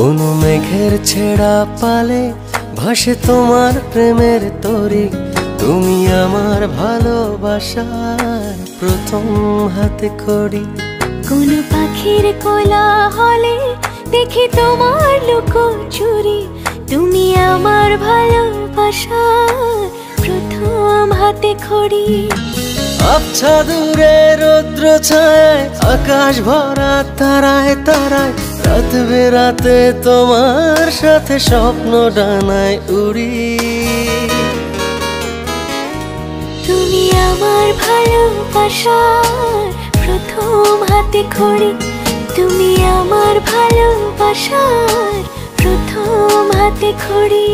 কোনো মেঘের ছেঁড়া পালে ভাসে তোমার প্রেমের তরি। তুমি আমার ভালোবাসার প্রথম হাতে খড়ি। কোনো পাখির কোলাহলে দেখি তোমার লুকোচুরি। তুমি আমার ভালোবাসার প্রথম হাতে খড়ি। আবছা দূরে রৌদ্র ছায়, আকাশ ভরা তারায় তারায়, রাত বেরাতে তোমার সাথে স্বপ্ন ডানায় উড়ি। তুমি আমার ভালোবাসার প্রথম হাতে খড়ি। তুমি আমার ভালোবাসার প্রথম হাতে খড়ি।